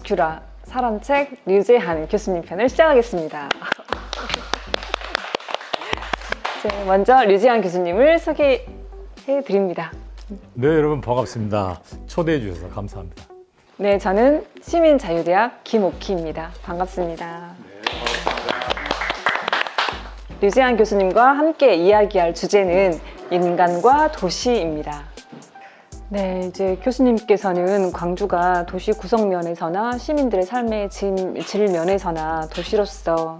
이시큐라 사람책 류재한 교수님 편을 시작하겠습니다. 먼저 류재한 교수님을 소개해 드립니다. 네, 여러분 반갑습니다. 초대해 주셔서 감사합니다. 네, 저는 시민자유대학 김옥희입니다. 반갑습니다. 류재한 교수님과 함께 이야기할 주제는 인간과 도시입니다. 네, 이제 교수님께서는 광주가 도시 구성 면에서나 시민들의 삶의 질 면에서나 도시로서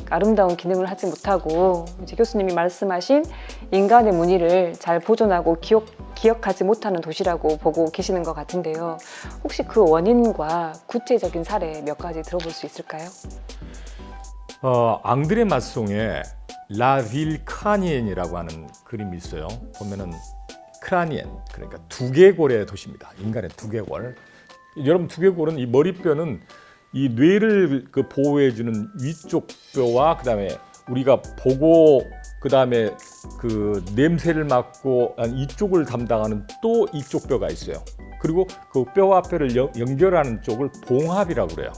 아름다운 기능을 하지 못하고 이제 교수님이 말씀하신 인간의 문의를 잘 보존하고 기억하지 못하는 도시라고 보고 계시는 것 같은데요. 혹시 그 원인과 구체적인 사례 몇 가지 들어볼 수 있을까요? 앙드레 마송에 라빌 크라니엔이라고 하는 그림이 있어요. 보면은 크라니엔, 그러니까 두개골의 도시입니다. 인간의 두개골. 여러분, 두개골은 이 머리뼈는 이 뇌를 보호해주는 위쪽 뼈와 그다음에 우리가 보고 그다음에 그 냄새를 맡고 이쪽을 담당하는 또 이쪽 뼈가 있어요. 그리고 그 뼈와 뼈를 연결하는 쪽을 봉합이라고 그래요.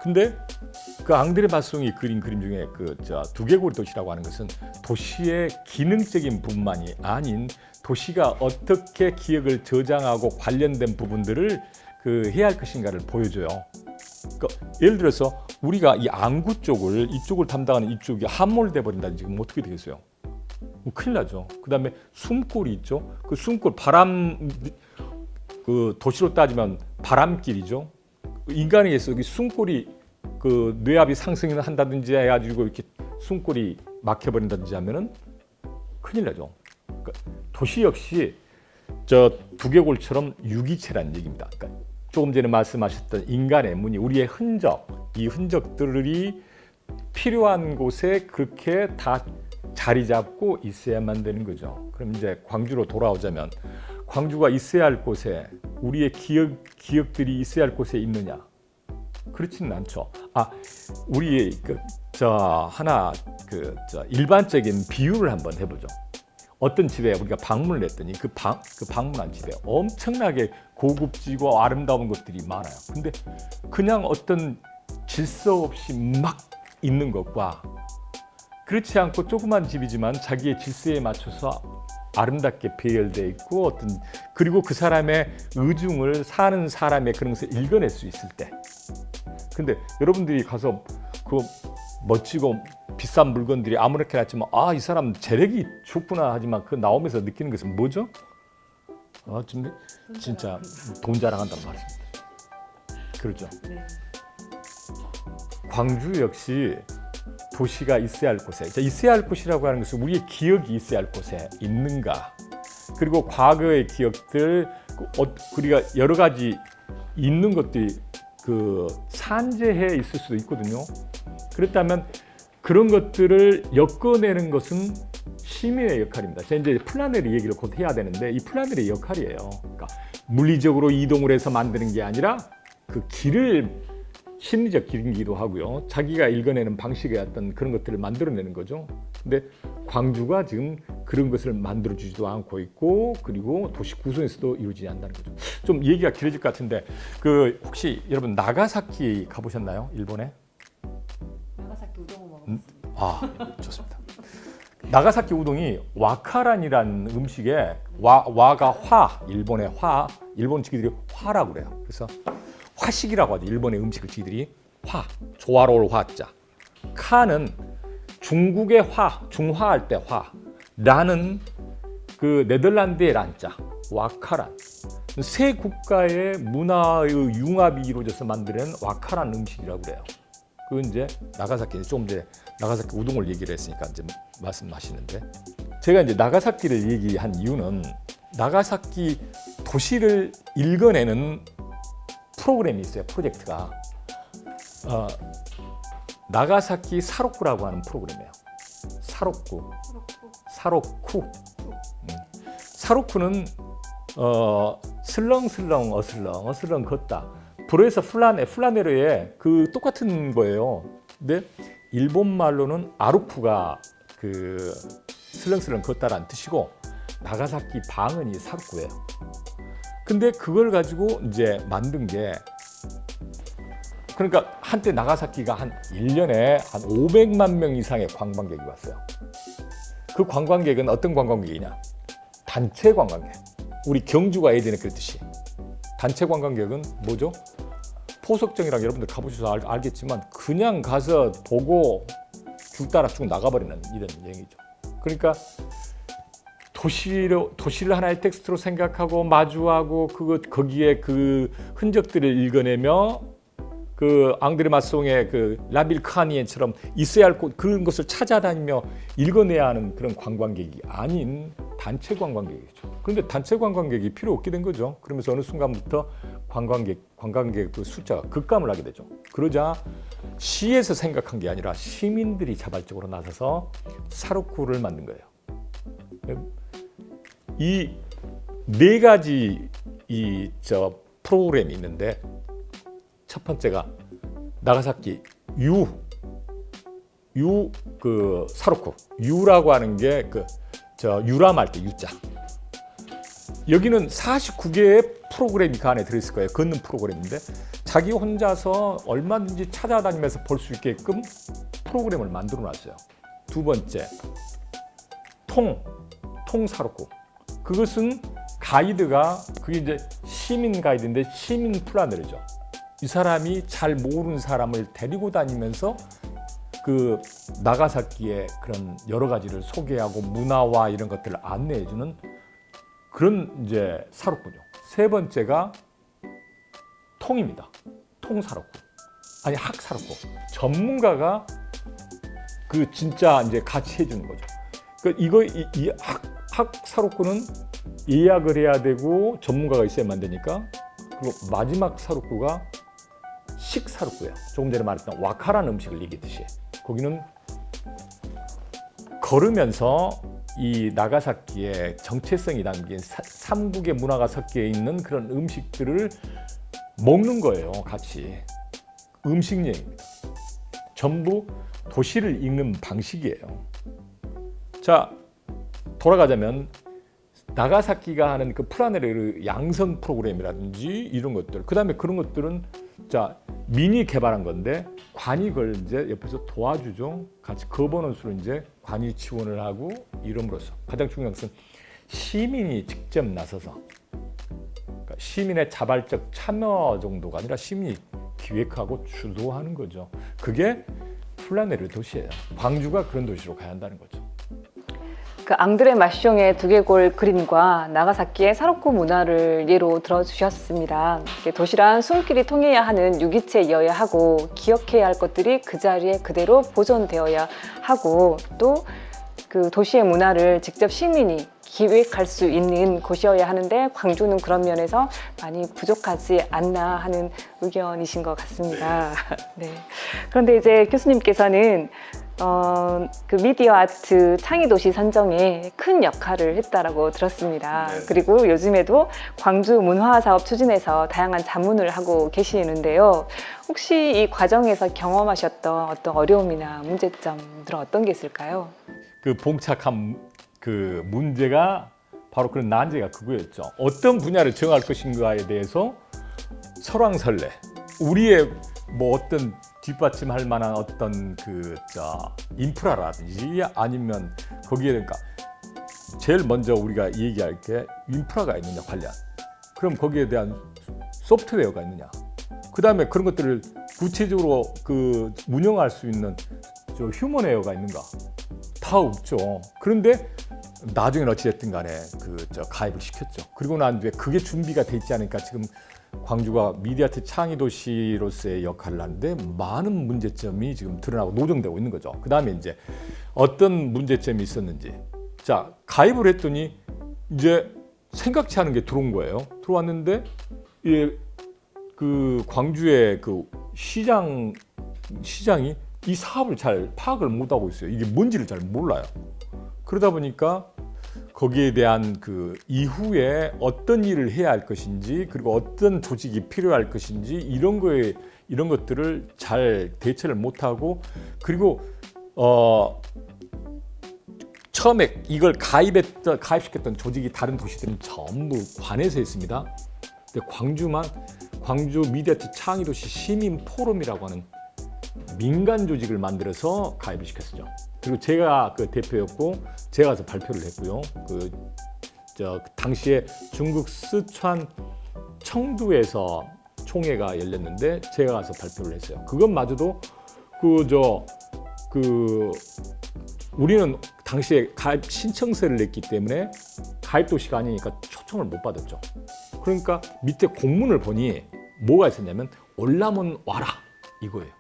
근데 그 앙드레 마송이 그린 그림 중에 두개골 도시라고 하는 것은 도시의 기능적인 부분만이 아닌 도시가 어떻게 기억을 저장하고 관련된 부분들을 해야 할 것인가를 보여줘요. 그러니까 예를 들어서 우리가 이 안구 쪽을 이쪽을 담당하는 이쪽이 함몰돼 버린다든지 그럼 어떻게 되겠어요? 큰일 나죠. 그다음에 숨골이 있죠. 그 숨골 바람 도시로 따지면 바람길이죠. 인간에 의해서 숨골이 뇌압이 상승을 한다든지 해가지고 이렇게 숨골이 막혀버린다든지 하면은 큰일 나죠. 그러니까 도시 역시 저 두개골처럼 유기체라는 얘기입니다. 그러니까 조금 전에 말씀하셨던 인간의 문의, 우리의 흔적, 이 흔적들이 필요한 곳에 그렇게 다 자리 잡고 있어야만 되는 거죠. 그럼 이제 광주로 돌아오자면 광주가 있어야 할 곳에 우리의 기억들이 있어야 할 곳에 있느냐? 그렇지는 않죠. 우리 일반적인 비유를 한번 해보죠. 어떤 집에 우리가 방문을 했더니 그 방문한 집에 엄청나게 고급지고 아름다운 것들이 많아요. 근데 그냥 어떤 질서 없이 막 있는 것과 그렇지 않고 조그만 집이지만 자기의 질서에 맞춰서 아름답게 배열되어 있고 그리고 그 사람의 의중을 사는 사람의 그런 것을 읽어낼 수 있을 때. 근데 여러분들이 가서 그 멋지고 비싼 물건들이 아무렇게나 했지만 이 사람 재력이 좋구나 하지만 그 나오면서 느끼는 것은 뭐죠? 진짜 돈 자랑한다는 말입니다. 그렇죠? 네. 광주 역시 도시가 있어야 할 곳에, 있어야 할 곳이라고 하는 것은 우리의 기억이 있어야 할 곳에 있는가, 그리고 과거의 기억들, 우리가 여러 가지 있는 것들이 산재해 있을 수도 있거든요. 그렇다면 그런 것들을 엮어내는 것은 시민의 역할입니다. 제가 이제 플라네르 얘기를 곧 해야 되는데 이 플라네르의 역할이에요. 그러니까 물리적으로 이동을 해서 만드는 게 아니라 그 길을 심리적 길이기도 하고요. 자기가 읽어내는 방식의 어떤 그런 것들을 만들어내는 거죠. 근데 광주가 지금 그런 것을 만들어주지도 않고 있고, 그리고 도시 구성에서도 이루어지지 않는다는 거죠. 좀 얘기가 길어질 것 같은데 혹시 여러분 나가사키 가보셨나요? 일본에? 나가사키 우동을 먹었습니다. 좋습니다. 나가사키 우동이 와카란이라는 음식에 와가 화, 일본의 화, 일본 지기들이 화라고 그래요. 그래서 화식이라고 하죠. 일본의 음식을 지들이 조화로울 화자. 카는 중국의 중화할 때 라는 네덜란드의 란자, 와카란. 세 국가의 문화의 융합이 이루어져서 만드는 와카란 음식이라고 그래요. 그건 이제 나가사키, 조금 전에 나가사키 우동을 얘기를 했으니까 이제 말씀하시는데, 제가 이제 나가사키를 얘기한 이유는 나가사키 도시를 읽어내는 프로그램이 있어요. 프로젝트가 나가사키 사로쿠라고 하는 프로그램이에요. 사로쿠는 슬렁슬렁 어슬렁 걷다. 불어에서 플라네르의 똑같은 거예요. 근데 일본 말로는 아루쿠가 슬렁슬렁 걷다라는 뜻이고 나가사키 방언이 사로쿠예요. 근데 그걸 가지고 이제 만든 게 그러니까 한때 나가사키가 한 1년에 한 500만 명 이상의 관광객이 왔어요. 그 관광객은 어떤 관광객이냐? 단체 관광객. 우리 경주가 예전에 그랬듯이 단체 관광객은 뭐죠? 포석정이랑 여러분들 가보셔서 알겠지만 그냥 가서 보고 줄 따라 쭉 나가버리는 이런 여행이죠. 그러니까 도시를 하나의 텍스트로 생각하고 마주하고 거기에 그 흔적들을 읽어내며 그 앙드레 마송의 그 라빌 카니엔처럼 있어야 할 곳 그런 것을 찾아다니며 읽어내야 하는 그런 관광객이 아닌 단체 관광객이죠. 그런데 단체 관광객이 필요 없게 된 거죠. 그러면서 어느 순간부터 관광객 그 숫자가 급감을 하게 되죠. 그러자 시에서 생각한 게 아니라 시민들이 자발적으로 나서서 사로쿠를 만든 거예요. 이 네 가지 프로그램이 있는데 첫 번째가 나가사키 그 사로쿠 유라고 하는 게 유람할 때 유자. 여기는 49개의 프로그램이 그 안에 들어있을 거예요. 걷는 프로그램인데 자기 혼자서 얼마든지 찾아다니면서 볼 수 있게끔 프로그램을 만들어 놨어요. 두 번째 통사로쿠. 그것은 가이드가 그게 이제 시민 가이드인데 시민 플라너죠. 이 사람이 잘 모르는 사람을 데리고 다니면서 그 나가사키의 그런 여러 가지를 소개하고 문화와 이런 것들을 안내해주는 그런 이제 사로쿠죠. 세 번째가 통입니다. 통사로쿠. 아니 학사로쿠. 전문가가 그 진짜 이제 같이 해주는 거죠. 이 학사로쿠는 예약을 해야 되고 전문가가 있어야만 되니까. 그리고 마지막 사로쿠가 식사로쿠예요. 조금 전에 말했던 와카라는 음식을 얘기했듯이 거기는 걸으면서 이 나가사키의 정체성이 담긴 삼국의 문화가 섞여 있는 그런 음식들을 먹는 거예요. 같이 음식 여행입니다. 전부 도시를 읽는 방식이에요. 자, 돌아가자면 나가사키가 하는 그 플라네르 양성 프로그램이라든지 이런 것들, 그 다음에 그런 것들은 미니 개발한 건데 관이 그걸 이제 옆에서 도와주죠. 같이 거버넌스로 이제 관이 지원을 하고 이름으로써 가장 중요한 것은 시민이 직접 나서서 그러니까 시민의 자발적 참여 정도가 아니라 시민이 기획하고 주도하는 거죠. 그게 플라네르 도시예요. 광주가 그런 도시로 가야 한다는 거죠. 그 앙드레 마숑의 두개골 그림과 나가사키의 사로쿠 문화를 예로 들어주셨습니다. 도시란 손길이 통해야 하는 유기체이어야 하고 기억해야 할 것들이 그 자리에 그대로 보존되어야 하고 또 그 도시의 문화를 직접 시민이 기획할 수 있는 곳이어야 하는데 광주는 그런 면에서 많이 부족하지 않나 하는 의견이신 것 같습니다. 네. 그런데 이제 교수님께서는 그 미디어 아트 창의도시 선정에 큰 역할을 했다라고 들었습니다. 네. 그리고 요즘에도 광주 문화사업 추진에서 다양한 자문을 하고 계시는데요. 혹시 이 과정에서 경험하셨던 어떤 어려움이나 문제점들은 어떤 게 있을까요? 그 봉착한 그 문제가 바로 그런 난제가 그거였죠. 어떤 분야를 정할 것인가에 대해서 설왕설래. 우리의 뭐 어떤 뒷받침할 만한 어떤 인프라라든지 아니면 거기에 그러니까 제일 먼저 우리가 얘기할 게 인프라가 있느냐 관련. 그럼 거기에 대한 소프트웨어가 있느냐. 그 다음에 그런 것들을 구체적으로 운영할 수 있는 휴먼웨어가 있는가. 다 없죠. 그런데 나중에 어찌됐든 간에 가입을 시켰죠. 그리고 난 뒤에 그게 준비가 돼 있지 않으니까 지금 광주가 미디어아트 창의도시로서의 역할을 하는데 많은 문제점이 지금 드러나고 노정되고 있는 거죠. 그 다음에 이제 어떤 문제점이 있었는지. 자, 가입을 했더니 이제 생각지 않은 게 들어온 거예요. 들어왔는데 그 광주의 그 시장이 이 사업을 잘 파악을 못하고 있어요. 이게 뭔지를 잘 몰라요. 그러다 보니까 거기에 대한 그 이후에 어떤 일을 해야 할 것인지 그리고 어떤 조직이 필요할 것인지 이런 것들을 잘 대처를 못하고 그리고 처음에 이걸 가입시켰던 조직이 다른 도시들은 전부 관에서 했습니다. 근데 광주 미디어아트 창의도시 시민 포럼이라고 하는 민간 조직을 만들어서 가입을 시켰었죠. 그리고 제가 그 대표였고 제가 가서 발표를 했고요. 당시에 중국 스촨 청두에서 총회가 열렸는데 제가 가서 발표를 했어요. 그것마저도 우리는 당시에 가입 신청서를 냈기 때문에 가입 도시가 아니니까 초청을 못 받았죠. 그러니까 밑에 공문을 보니 뭐가 있었냐면 올라면 와라 이거예요.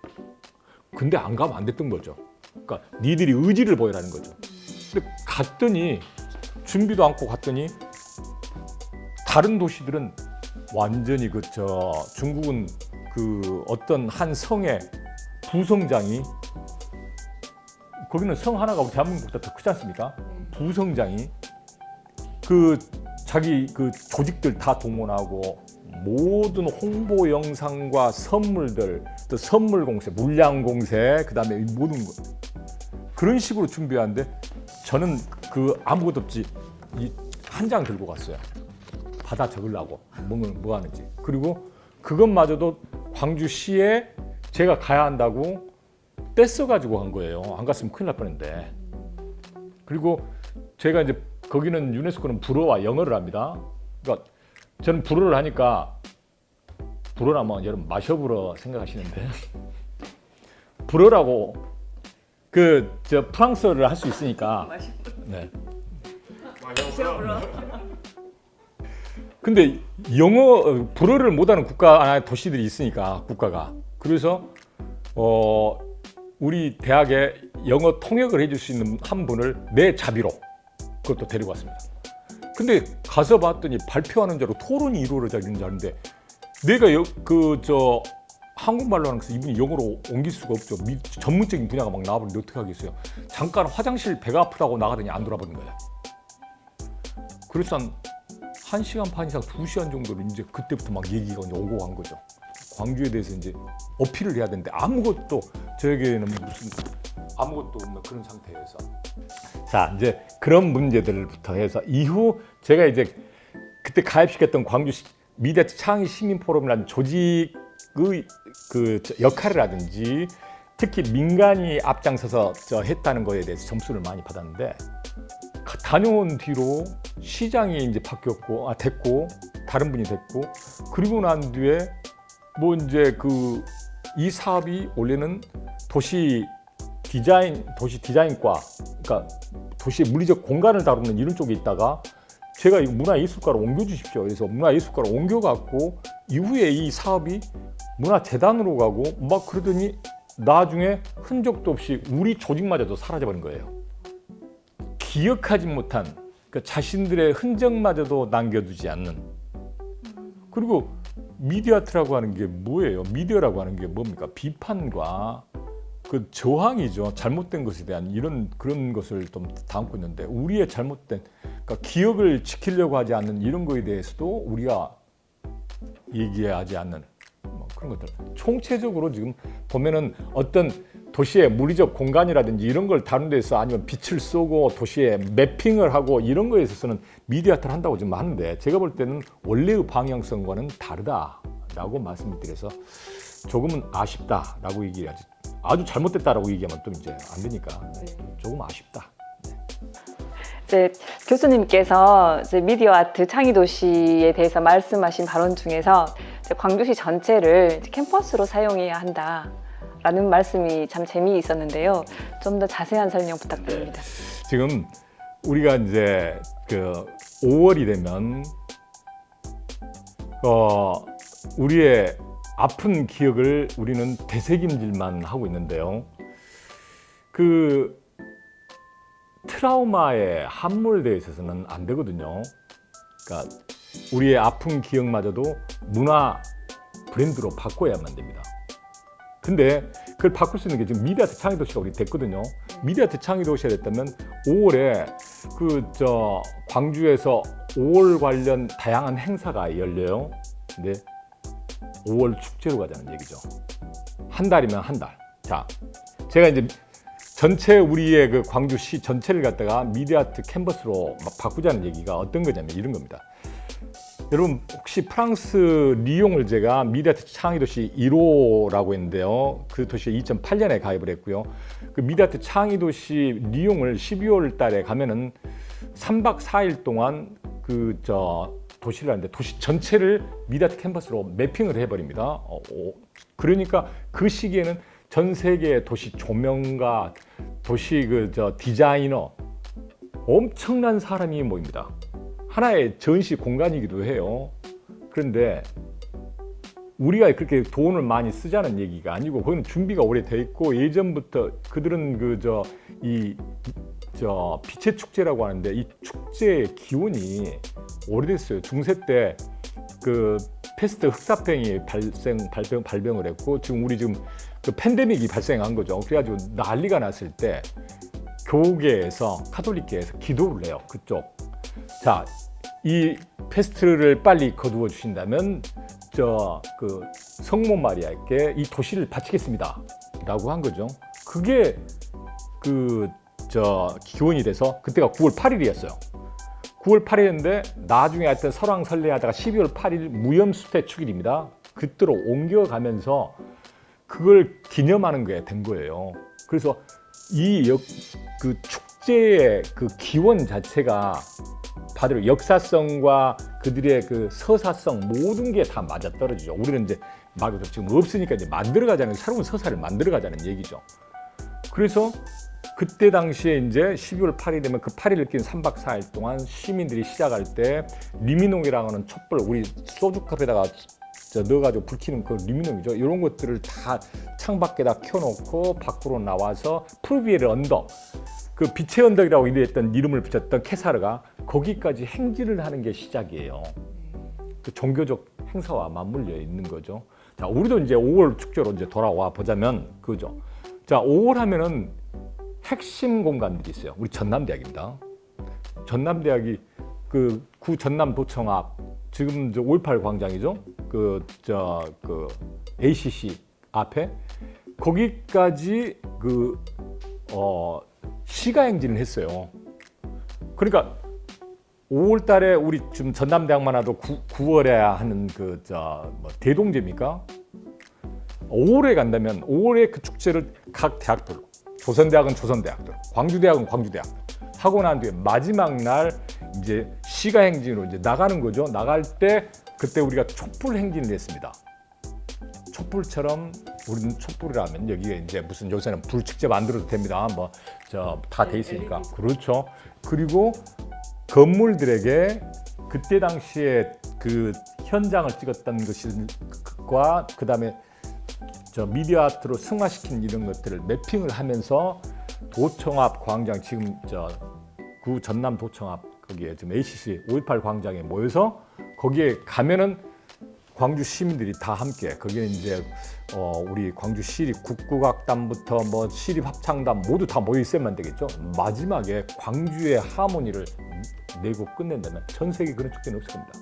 근데 안 가면 안 됐던 거죠. 그러니까 니들이 의지를 보여라는 거죠. 근데 갔더니 준비도 않고 갔더니 다른 도시들은 완전히 중국은 어떤 한 성의 부성장이 거기는 성 하나가 우리 대한민국보다 더 크지 않습니까? 부성장이 자기 조직들 다 동원하고 모든 홍보 영상과 선물들, 또 선물 공세, 물량 공세, 그다음에 모든 것 그런 식으로 준비하는데 저는 아무것도 없지 한 장 들고 갔어요. 받아 적으려고 뭐 하는지. 그리고 그것마저도 광주시에 제가 가야 한다고 떼써가지고 간 거예요. 안 갔으면 큰일 날 뻔했는데. 그리고 제가 이제 거기는 유네스코는 불어와 영어를 합니다. 그러니까 저는 불어를 하니까 불어라면 여러분 마셔불어 생각하시는데 불어라고 프랑스어를 할 수 있으니까. 네. 마셔불어. 근데 불어를 못하는 도시들이 있으니까 국가가. 그래서 우리 대학에 영어 통역을 해줄 수 있는 한 분을 내 자비로 그것도 데리고 왔습니다. 근데 가서 봤더니 발표하는 자로 토론이 이루어지는 줄 알았는데 내가 한국말로 하는 것을 이분이 영어로 옮길 수가 없죠. 전문적인 분야가 막 나와버리는데 어떻게 하겠어요. 잠깐 화장실 배가 아프다고 나가더니 안 돌아보는 거예요. 그래서 한 1시간 반 이상 2시간 정도를 이제 그때부터 막 얘기가 이제 오고 간 거죠. 광주에 대해서 이제 어필을 해야 되는데 아무것도 저에게는 아무것도 없는 그런 상태에서 자 이제 그런 문제들부터 해서 이후 제가 이제 그때 가입시켰던 광주 미디어아트 창의 시민 포럼이라는 조직의 역할을 하든지 특히 민간이 앞장서서 했다는 거에 대해서 점수를 많이 받았는데 다녀온 뒤로 시장이 이제 됐고 다른 분이 됐고 그리고 난 뒤에 이 사업이 원래는 도시 디자인과 그러니까 도시의 물리적 공간을 다루는 이런 쪽에 있다가 제가 문화예술과로 옮겨주십시오. 그래서 문화예술과로 옮겨갖고 이후에 이 사업이 문화재단으로 가고 막 그러더니 나중에 흔적도 없이 우리 조직마저도 사라져버린 거예요. 기억하지 못한 자신들의 흔적마저도 남겨두지 않는. 그리고 미디어아트라고 하는 게 뭐예요? 미디어라고 하는 게 뭡니까? 비판과 저항이죠. 잘못된 것에 대한 그런 것을 좀 담고 있는데 우리의 잘못된 기억을 지키려고 하지 않는 이런 거에 대해서도 우리가 얘기하지 않는 그런 것들. 총체적으로 지금 보면은 어떤 도시의 물리적 공간이라든지 이런 걸 다룬 데서 아니면 빛을 쏘고 도시에 매핑을 하고 이런 거에 있어서는 미디어아트를 한다고 지금 하는데 제가 볼 때는 원래의 방향성과는 다르다라고 말씀을 드려서 조금은 아쉽다라고 얘기하지. 아주 잘못됐다라고 얘기하면 또 이제 안 되니까 조금 아쉽다. 이제 교수님께서 이제 미디어 아트 창의 도시에 대해서 말씀하신 발언 중에서 이제 광주시 전체를 이제 캠퍼스로 사용해야 한다라는 말씀이 참 재미있었는데요. 좀 더 자세한 설명 부탁드립니다. 지금 우리가 이제 5월이 되면 우리의 아픈 기억을 우리는 되새김질만 하고 있는데요. 트라우마에 함몰되어 있어서는 안 되거든요. 그러니까 우리의 아픈 기억마저도 문화 브랜드로 바꿔야만 됩니다. 근데 그걸 바꿀 수 있는 게 지금 미디어아트 창의 도시가 우리 됐거든요. 미디어아트 창의 도시가 됐다면 5월에 광주에서 5월 관련 다양한 행사가 열려요. 근데 5월 축제로 가자는 얘기죠. 한 달이면 한 달. 자, 제가 이제 전체 우리의 광주시 전체를 갖다가 미디어아트 캔버스로 바꾸자는 얘기가 어떤 거냐면 이런 겁니다. 여러분 혹시 프랑스 리옹을 제가 미디아트 창의 도시 1호라고 했는데요. 그 도시에 2008년에 가입을 했고요. 그 미디아트 창의 도시 리옹을 12월 달에 가면은 3박 4일 동안 도시를 하는데 도시 전체를 미디아트 캔버스로 매핑을 해버립니다. 그러니까 그 시기에는 전 세계의 도시 조명가, 도시 디자이너 엄청난 사람이 모입니다. 하나의 전시 공간이기도 해요. 그런데 우리가 그렇게 돈을 많이 쓰자는 얘기가 아니고 거기는 준비가 오래돼 있고 예전부터 그들은 빛의 축제라고 하는데 이 축제의 기원이 오래됐어요. 중세 때 그 패스트 흑사병이 발병을 했고 지금 그 팬데믹이 발생한 거죠. 그래가지고 난리가 났을 때 교계에서 카톨릭계에서 기도를 해요. 그쪽. 자, 이 패스트를 빨리 거두어 주신다면 성모 마리아께 이 도시를 바치겠습니다. 라고 한 거죠. 그게 기원이 돼서 그때가 9월 8일이었어요. 9월 8일인데 나중에 하여튼 설왕설래하다가 12월 8일 무염수태 축일입니다. 그때로 옮겨가면서 그걸 기념하는 게 된 거예요. 그래서 그 축제의 그 기원 자체가 바로 역사성과 그들의 그 서사성 모든 게 다 맞아떨어지죠. 우리는 이제 지금 없으니까 이제 만들어가자는 새로운 서사를 만들어가자는 얘기죠. 그래서 그때 당시에 이제 12월 8일 되면 그 8일을 낀 3박 4일 동안 시민들이 시작할 때 리미농이라고 하는 촛불, 우리 소주컵에다가 넣어가지고 불 켜는 그 리미농이죠. 이런 것들을 다 창밖에다 켜놓고 밖으로 나와서 프루비에르 언덕, 그 빛의 언덕이라고 이랬던 이름을 붙였던 케사르가 거기까지 행진을 하는 게 시작이에요. 그 종교적 행사와 맞물려 있는 거죠. 자, 우리도 이제 5월 축제로 이제 돌아와 보자면 그죠. 자, 5월 하면은 핵심 공간들이 있어요. 우리 전남대학입니다. 전남대학이 그 구 전남도청 앞, 지금 5.18 광장이죠. ACC 앞에 거기까지 시가행진을 했어요. 그러니까 5월 달에 우리 지금 전남대학만 해도 9월에 하는 대동제입니까? 5월에 간다면 5월에 그 축제를 각 대학들로, 조선대학은 조선대학들, 광주대학은 광주대학들 하고 난 뒤에 마지막 날 이제 시가행진으로 이제 나가는 거죠. 나갈 때 그때 우리가 촛불 행진을 했습니다. 촛불처럼 우리는 촛불이라면 여기에 이제 무슨 요새는 불축제 만들어도 됩니다. 다 돼 있으니까. 그렇죠. 그리고 건물들에게 그때 당시에 그 현장을 찍었던 것과 그다음에 미디어 아트로 승화시킨 이런 것들을 매핑을 하면서 도청 앞 광장, 지금 구 전남 도청 앞 거기에 지금 ACC 5.18 광장에 모여서 거기에 가면은 광주 시민들이 다 함께, 거기는 이제 우리 광주 시립 국국악단부터 시립 합창단 모두 다 모여 있으면 되겠죠. 마지막에 광주의 하모니를 내고 끝낸다면 전 세계 그런 축제는 없을 겁니다.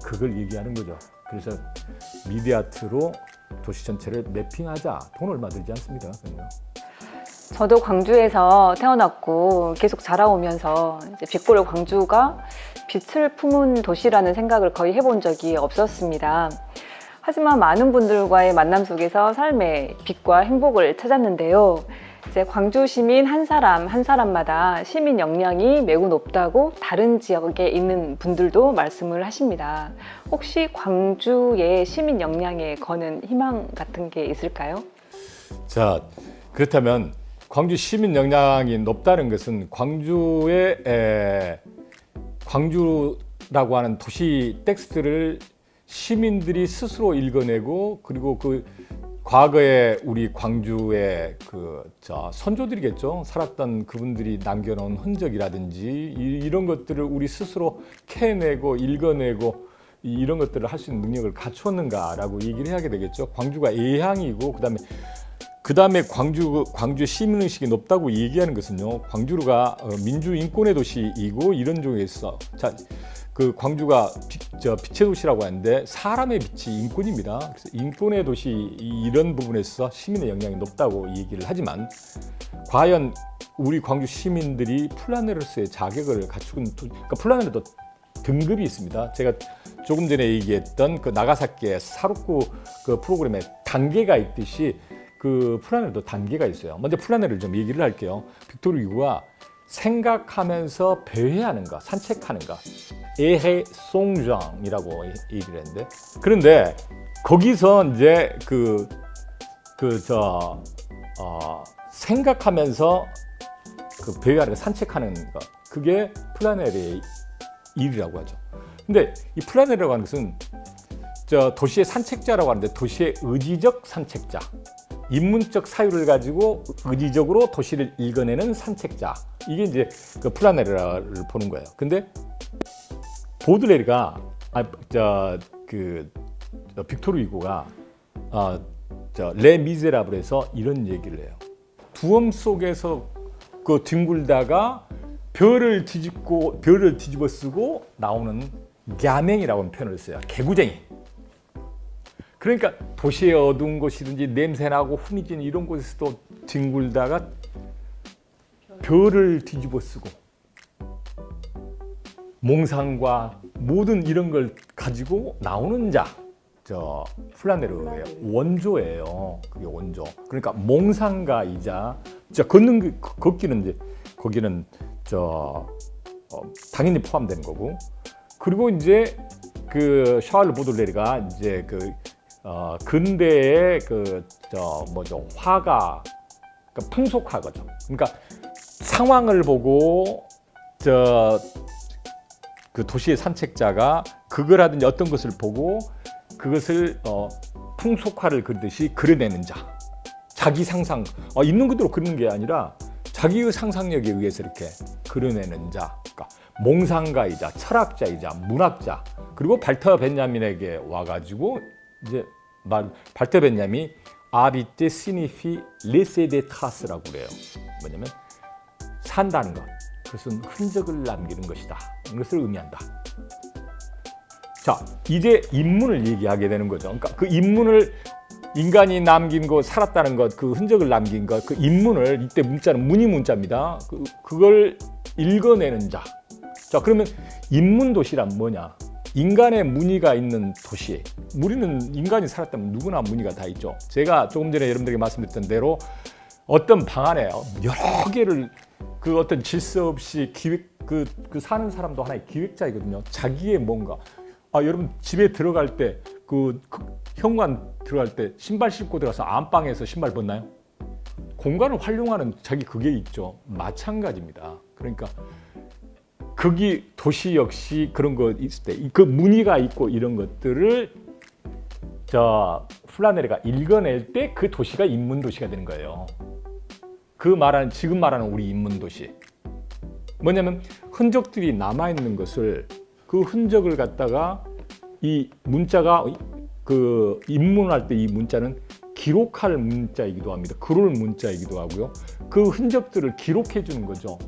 그걸 얘기하는 거죠. 그래서 미디어 아트로 도시 전체를 매핑하자. 돈 얼마 들지 않습니다. 그냥. 저도 광주에서 태어났고 계속 자라오면서 이제 빛보를 광주가 빛을 품은 도시라는 생각을 거의 해본 적이 없었습니다. 하지만 많은 분들과의 만남 속에서 삶의 빛과 행복을 찾았는데요. 이제 광주 시민 한 사람 한 사람마다 시민 역량이 매우 높다고 다른 지역에 있는 분들도 말씀을 하십니다. 혹시 광주의 시민 역량에 거는 희망 같은 게 있을까요? 자, 그렇다면 광주 시민 역량이 높다는 것은 광주라고 하는 도시 텍스트를 시민들이 스스로 읽어내고, 그리고 그 과거에 우리 광주의 선조들이겠죠. 살았던 그분들이 남겨놓은 흔적이라든지 이런 것들을 우리 스스로 캐내고 읽어내고 이런 것들을 할 수 있는 능력을 갖추었는가라고 얘기를 해야 되겠죠. 광주가 예향이고 그다음에 광주 시민의식이 높다고 얘기하는 것은요, 광주가 민주인권의 도시이고 이런 쪽에서 그 광주가 빛의 도시라고 하는데 사람의 빛이 인권입니다. 그래서 인권의 도시 이런 부분에서 시민의 역량이 높다고 얘기를 하지만 과연 우리 광주 시민들이 플라너로서의 자격을 갖추고 그러니까 플라너도 등급이 있습니다. 제가 조금 전에 얘기했던 그 나가사키의 사루쿠 그 프로그램에 단계가 있듯이 그 플라네르도 단계가 있어요. 먼저 플라네르를 좀 얘기를 할게요. 빅토르 유고가 생각하면서 배회하는 거, 산책하는 거, 에헤 송장이라고 얘기를 했는데, 그런데 거기서 이제 생각하면서 그 배회하는 거, 산책하는 거, 그게 플라네르의 일이라고 하죠. 근데 이 플라네르라고 하는 것은 도시의 산책자라고 하는데, 도시의 의지적 산책자, 인문적 사유를 가지고 의지적으로 도시를 읽어내는 산책자, 이게 이제 그 플라네르를 보는 거예요. 근데 보들레르가 빅토르 유고가 레 미제라블에서 이런 얘기를 해요. 두엄 속에서 그 뒹굴다가 별을 뒤집어 쓰고 나오는 갸맹이라고 하는 표현을 써요. 개구쟁이. 그러니까 도시의 어두운 곳이든지 냄새나고 훈이진 이런 곳에서도 뒹굴다가 별을 뒤집어 쓰고 몽상과 모든 이런 걸 가지고 나오는 자, 플라네르의 원조예요. 그게 원조. 그러니까 몽상가이자 걷기는 이제 거기는 당연히 포함되는 거고, 그리고 이제 그 샤를르 보들레르가 이제 근대의 화가, 그러니까 풍속화거죠. 그러니까 상황을 보고 그 도시의 산책자가 그걸 하든지 어떤 것을 보고 그것을 풍속화를 그리듯이 그려내는 자, 자기 상상, 있는 그대로 그리는 게 아니라 자기의 상상력에 의해서 이렇게 그려내는 자, 그러니까 몽상가이자 철학자이자 문학자. 그리고 발터 벤야민에게 와가지고 이제 발터 벤야민이 아비테 시니피 레세데 타스라고 그래요. 뭐냐면 산다는 것, 그것은 흔적을 남기는 것이다, 이것을 의미한다. 자, 이제 인문을 얘기하게 되는 거죠. 그러니까 그 인문을, 인간이 남긴 것, 살았다는 것, 그 흔적을 남긴 것, 그 인문을, 이때 문자는 문이 문자입니다. 그걸 읽어내는 자. 자, 그러면 인문도시란 뭐냐? 인간의 무늬가 있는 도시. 우리는 인간이 살았다면 누구나 무늬가 다 있죠. 제가 조금 전에 여러분들에게 말씀드렸던 대로 어떤 방 안에 여러 개를 그 어떤 질서 없이 사는 사람도 하나의 기획자이거든요. 자기의 뭔가. 여러분 집에 들어갈 때 그 현관 들어갈 때 신발 신고 들어가서 안방에서 신발 벗나요? 공간을 활용하는 자기 그게 있죠. 마찬가지입니다. 그러니까 거기 도시 역시 그런 거 있을 때 그 무늬가 있고 이런 것들을 플라네르가 읽어낼 때 그 도시가 인문도시가 되는 거예요. 지금 말하는 우리 인문도시. 뭐냐면 흔적들이 남아있는 것을, 그 흔적을 갖다가 이 문자가 입문할 때 이 문자는 기록할 문자이기도 합니다. 그럴 문자이기도 하고요. 그 흔적들을 기록해 주는 거죠.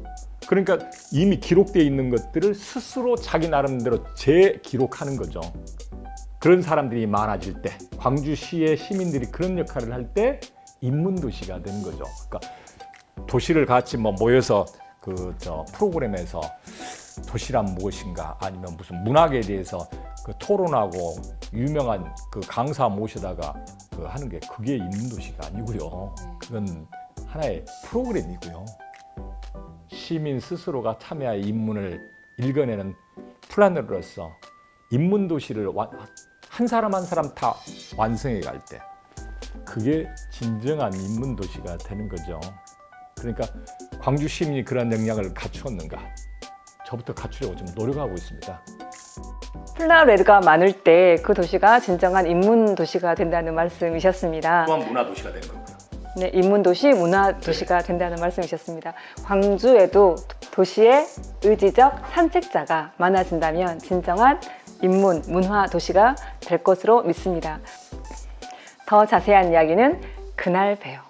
그러니까 이미 기록되어 있는 것들을 스스로 자기 나름대로 재기록하는 거죠. 그런 사람들이 많아질 때, 광주시의 시민들이 그런 역할을 할 때 인문도시가 되는 거죠. 그러니까 도시를 같이 모여서 프로그램에서 도시란 무엇인가, 아니면 무슨 문학에 대해서 토론하고 유명한 강사 모셔다가 하는 게, 그게 인문도시가 아니고요. 그건 하나의 프로그램이고요. 시민 스스로가 참여하여 인문을 읽어내는 플라너로서 인문도시를 한 사람 한 사람 다 완성해 갈 때, 그게 진정한 인문도시가 되는 거죠. 그러니까 광주 시민이 그런 역량을 갖추었는가? 저부터 갖추려고 좀 노력하고 있습니다. 플라네르가 많을 때 그 도시가 진정한 인문도시가 된다는 말씀이셨습니다. 또한 문화도시가 되는 거고요. 네, 인문도시, 문화도시가 된다는 말씀이셨습니다. 광주에도 도시의 의지적 산책자가 많아진다면 진정한 인문, 문화도시가 될 것으로 믿습니다. 더 자세한 이야기는 그날 봬요.